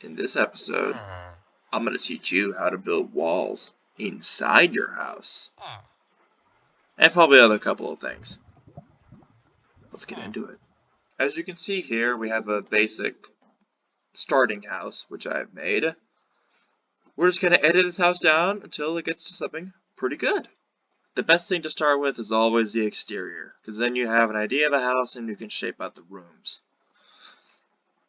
In this episode, I'm going to teach you how to build walls inside your house, and probably other couple of things. Let's get into it. As you can see here, we have a basic starting house, which I've made. We're just going to edit this house down until it gets to something pretty good. The best thing to start with is always the exterior, because then you have an idea of the house and you can shape out the rooms.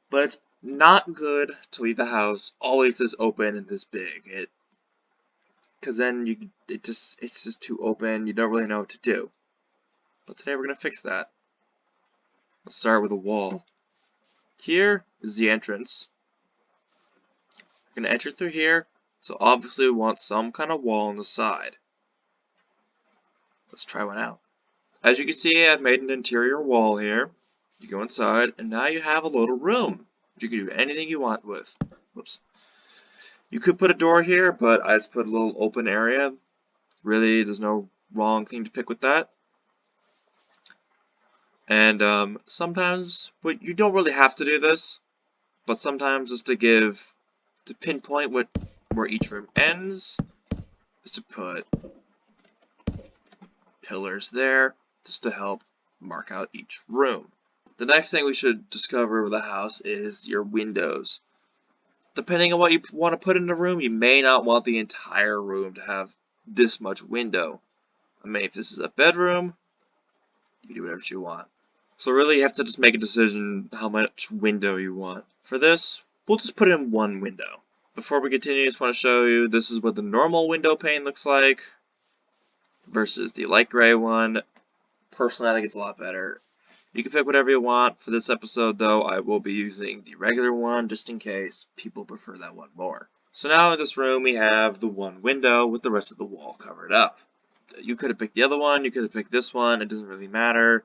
But it's not good to leave the house always this open and this big. Because then it's just too open, you don't really know what to do. But today we're going to fix that. Let's start with a wall. Here is the entrance. We're going to enter through here, so obviously we want some kind of wall on the side. Let's try one out. As you can see, I've made an interior wall here. You go inside, and now you have a little room. You can do anything you want with. Whoops. You could put a door here, but I just put a little open area. Really, there's no wrong thing to pick with that. And sometimes, but you don't really have to do this, but sometimes just to pinpoint where each room ends, is to put pillars there, just to help mark out each room. The next thing we should discover with a house is your windows. Depending on what you want to put in the room, you may not want the entire room to have this much window. I mean, if this is a bedroom, you can do whatever you want. So really, you have to just make a decision how much window you want. For this, we'll just put in one window. Before we continue, I just want to show you this is what the normal window pane looks like versus the light gray one. Personally, I think it's a lot better. You can pick whatever you want. For this episode, though, I will be using the regular one just in case people prefer that one more. So now in this room, we have the one window with the rest of the wall covered up. You could have picked the other one, you could have picked this one, it doesn't really matter.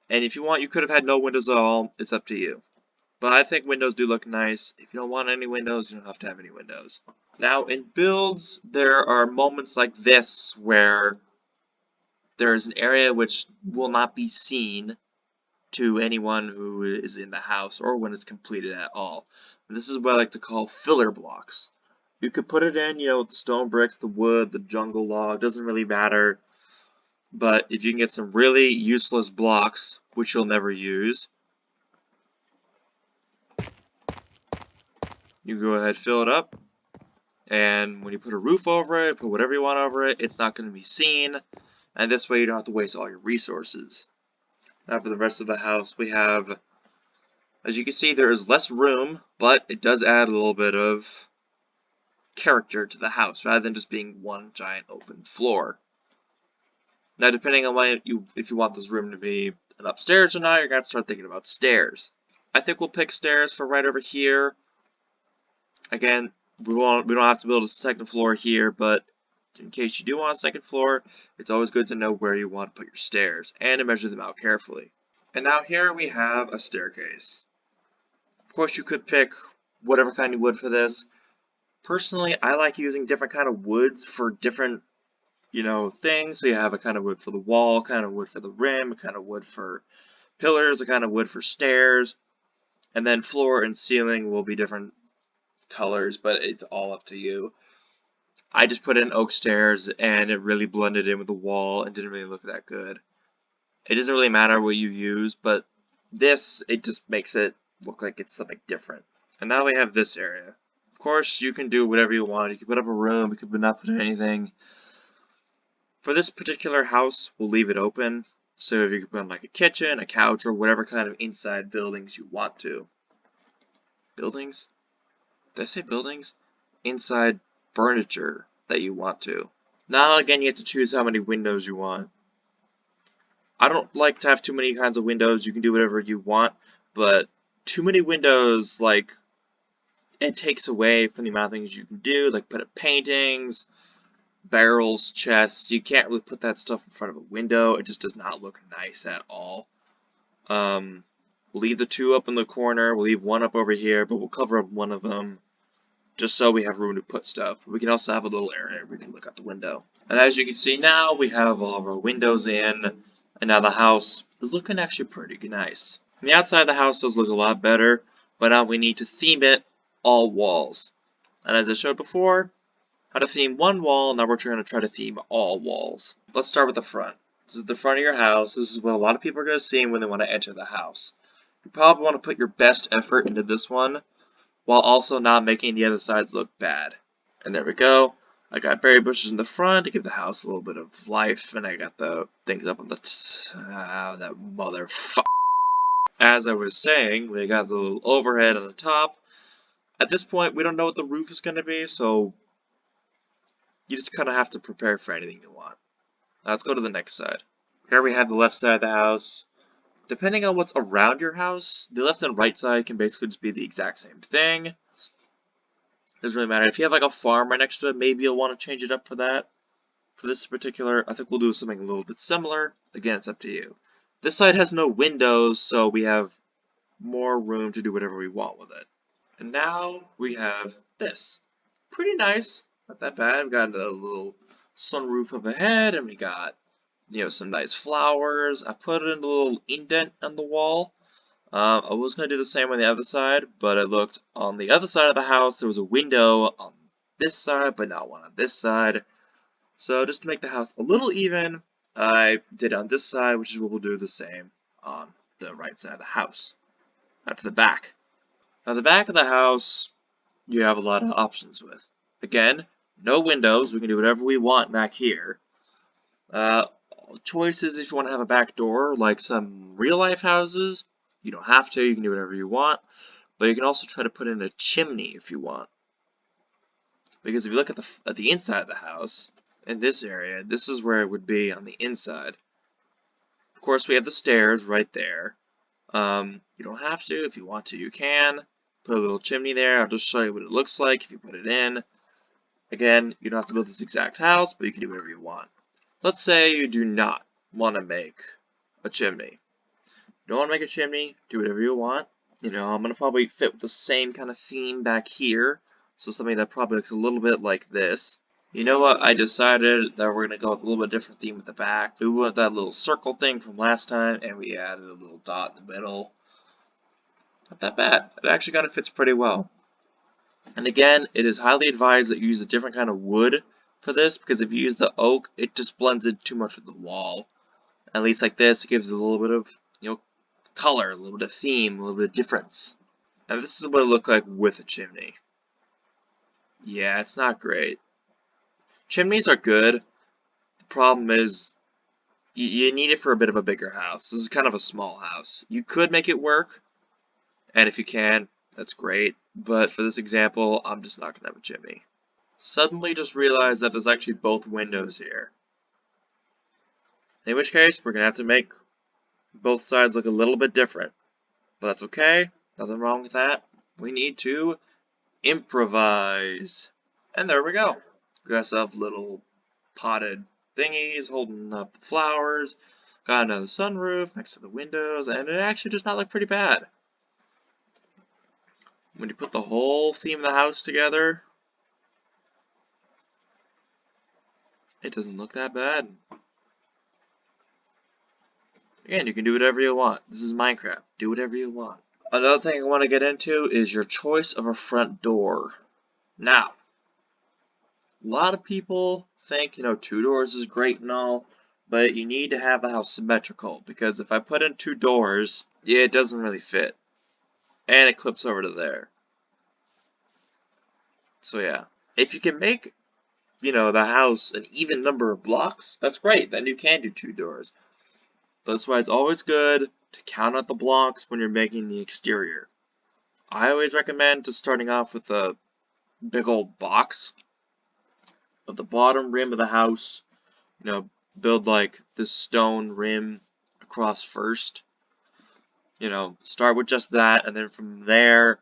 And if you want, you could have had no windows at all, it's up to you. But I think windows do look nice. If you don't want any windows, you don't have to have any windows. Now, in builds, there are moments like this where there is an area which will not be seen to anyone who is in the house or when it's completed at all. And this is what I like to call filler blocks. You could put it in, with the stone bricks, the wood, the jungle log, doesn't really matter. But if you can get some really useless blocks, which you'll never use, you go ahead, fill it up, and when you put a roof over it, put whatever you want over it, it's not going to be seen, and this way you don't have to waste all your resources. Now for the rest of the house, we have, as you can see, there is less room, but it does add a little bit of character to the house, rather than just being one giant open floor. Now, depending on if you want this room to be an upstairs or not, you're going to have to start thinking about stairs. I think we'll pick stairs for right over here. Again, we don't have to build a second floor here, but in case you do want a second floor, it's always good to know where you want to put your stairs, and to measure them out carefully. And now here we have a staircase. Of course, you could pick whatever kind of wood for this. Personally, I like using different kind of woods for different things. So you have a kind of wood for the wall, kind of wood for the rim, a kind of wood for pillars, a kind of wood for stairs, and then floor and ceiling will be different colors, but it's all up to you. I just put in oak stairs and it really blended in with the wall and didn't really look that good. It doesn't really matter what you use, but it just makes it look like it's something different. And now we have this area. Of course, you can do whatever you want. You can put up a room, you could not put anything. For this particular house, we'll leave it open, so if you can put in like a kitchen, a couch, or whatever kind of inside buildings you want to. Buildings? Did I say buildings? Inside furniture that you want to. Now again, you have to choose how many windows you want. I don't like to have too many kinds of windows. You can do whatever you want, but too many windows, it takes away from the amount of things you can do, like put up paintings, barrels, chests. You can't really put that stuff in front of a window. It just does not look nice at all. We'll leave the two up in the corner. We'll leave one up over here, but we'll cover up one of them just so we have room to put stuff. We can also have a little area where we can look out the window. And as you can see now, we have all of our windows in, and now the house is looking actually pretty nice. And the outside of the house does look a lot better, but now we need to theme it all walls. And as I showed before, how to theme one wall, now we're going to try to theme all walls. Let's start with the front. This is the front of your house. This is what a lot of people are going to see when they want to enter the house. You probably want to put your best effort into this one, while also not making the other sides look bad. And there we go. I got berry bushes in the front to give the house a little bit of life, and I got the things up on the that motherfucker. As I was saying, we got the little overhead on the top. At this point, we don't know what the roof is going to be, so you just kind of have to prepare for anything you want. Now let's go to the next side. Here we have the left side of the house. Depending on what's around your house, the left and right side can basically just be the exact same thing. Doesn't really matter. If you have like a farm right next to it, maybe you'll want to change it up for that. For this particular, I think we'll do something a little bit similar. Again, it's up to you. This side has no windows, so we have more room to do whatever we want with it. And now we have this. Pretty nice. Not that bad. We've got a little sunroof up ahead, and we got, some nice flowers. I put in a little indent on the wall. I was going to do the same on the other side, but I looked on the other side of the house. There was a window on this side, but not one on this side. So just to make the house a little even, I did on this side, which is what we'll do the same on the right side of the house. Now to the back. Now the back of the house, you have a lot of options with. Again, no windows. We can do whatever we want back here. Choices if you want to have a back door, like some real-life houses. You don't have to. You can do whatever you want. But you can also try to put in a chimney if you want. Because if you look at the inside of the house, in this area, this is where it would be on the inside. Of course, we have the stairs right there. You don't have to. If you want to, you can. Put a little chimney there. I'll just show you what it looks like if you put it in. Again, you don't have to build this exact house, but you can do whatever you want. Let's say you do not want to make a chimney. You don't want to make a chimney, do whatever you want. I'm going to probably fit with the same kind of theme back here. So something that probably looks a little bit like this. You know what? I decided that we're going to go with a little bit different theme at the back. We went with that little circle thing from last time, and we added a little dot in the middle. Not that bad. It actually kind of fits pretty well. And again, it is highly advised that you use a different kind of wood for this, because if you use the oak, it just blends in too much with the wall. At least like this, it gives it a little bit of, color, a little bit of theme, a little bit of difference. Now this is what it looked like with a chimney. Yeah, it's not great. Chimneys are good. The problem is, you need it for a bit of a bigger house. This is kind of a small house. You could make it work, and if you can, that's great. But for this example, I'm just not going to have a chimney. Suddenly just realized that there's actually both windows here. In which case, we're going to have to make both sides look a little bit different. But that's okay. Nothing wrong with that. We need to improvise. And there we go. We got ourselves little potted thingies holding up the flowers. Got another sunroof next to the windows, and it actually does not look pretty bad. When you put the whole theme of the house together, it doesn't look that bad. Again, you can do whatever you want. This is Minecraft. Do whatever you want. Another thing I want to get into is your choice of a front door. Now, a lot of people think, 2 doors is great and all, but you need to have the house symmetrical, because if I put in 2 doors, yeah, it doesn't really fit. And it clips over to there. So yeah, if you can make, the house an even number of blocks, that's great. Then you can do 2 doors. That's why it's always good to count out the blocks when you're making the exterior. I always recommend just starting off with a big old box of the bottom rim of the house. Build like this stone rim across first. Start with just that, and then from there,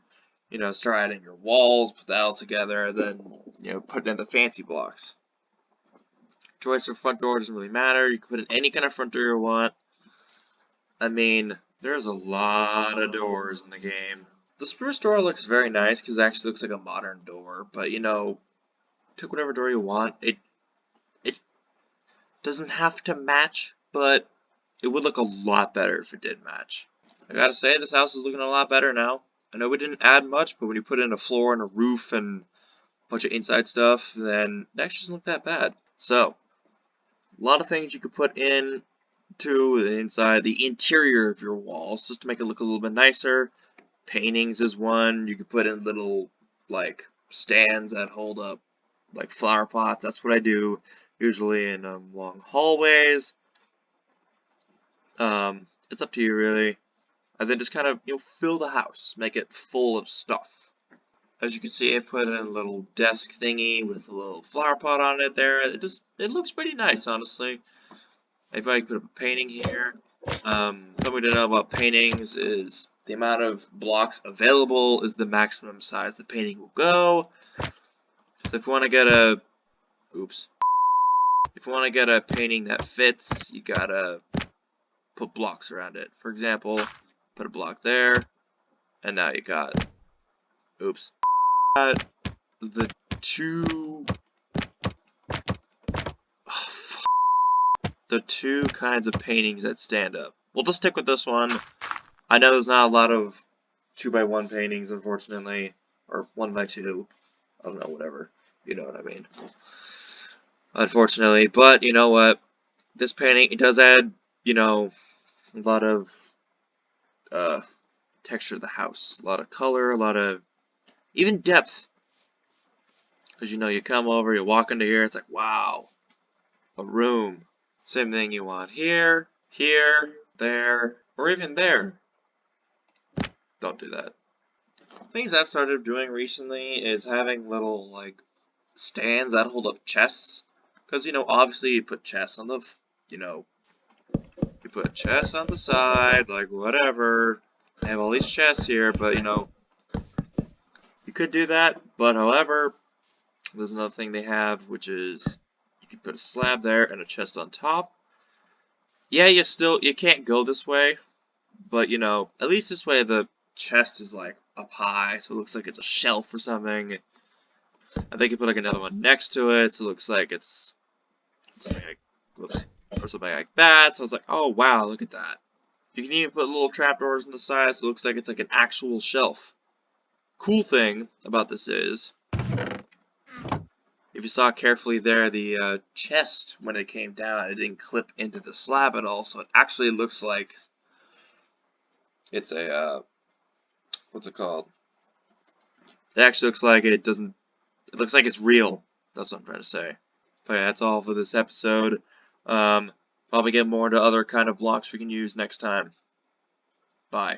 start adding your walls, put that all together, and then, put in the fancy blocks. Choice for front door doesn't really matter. You can put in any kind of front door you want. I mean, there's a lot of doors in the game. The spruce door looks very nice because it actually looks like a modern door, but pick whatever door you want. It doesn't have to match, but it would look a lot better if it did match. I gotta say, this house is looking a lot better now. I know we didn't add much, but when you put in a floor and a roof and a bunch of inside stuff, then it actually doesn't look that bad. So, a lot of things you could put in to the inside, the interior of your walls, just to make it look a little bit nicer. Paintings is one. You could put in little, like, stands that hold up, like, flower pots. That's what I do, usually in long hallways. It's up to you, really. And then just kind of, fill the house. Make it full of stuff. As you can see, I put in a little desk thingy with a little flower pot on it there. It looks pretty nice, honestly. If I put up a painting here, something to know about paintings is the amount of blocks available is the maximum size the painting will go. So if you want to get if you want to get a painting that fits, you gotta put blocks around it. For example, put a block there, and now you got, the two, the two kinds of paintings that stand up. We'll just stick with this one. I know there's not a lot of 2x1 paintings, unfortunately, or 1x2. I don't know, whatever. You know what I mean. Unfortunately, but you know what? This painting, it does add, a lot of texture to the house. A lot of color, a lot of even depth. Because you come over, you walk into here, it's like, wow, a room. Same thing you want here, here, there, or even there. Don't do that. Things I've started doing recently is having little, like, stands that hold up chests. Because, obviously you put chests on the, you put chests on the side, like, whatever. I have all these chests here, but, you could do that. But, however, there's another thing they have, which is you can put a slab there and a chest on top. Yeah, you can't go this way, but, at least this way the chest is, like, up high, so it looks like it's a shelf or something. And they could put, like, another one next to it, so it looks like it's something like, or something like that. So I was like, oh, wow, look at that. You can even put little trapdoors on the side, so it looks like it's like an actual shelf. Cool thing about this is, if you saw carefully there, the chest, when it came down, it didn't clip into the slab at all, so it actually looks like it's a, what's it called? It actually looks like it looks like it's real. That's what I'm trying to say. But yeah, that's all for this episode. Probably get more into other kind of blocks we can use next time. Bye.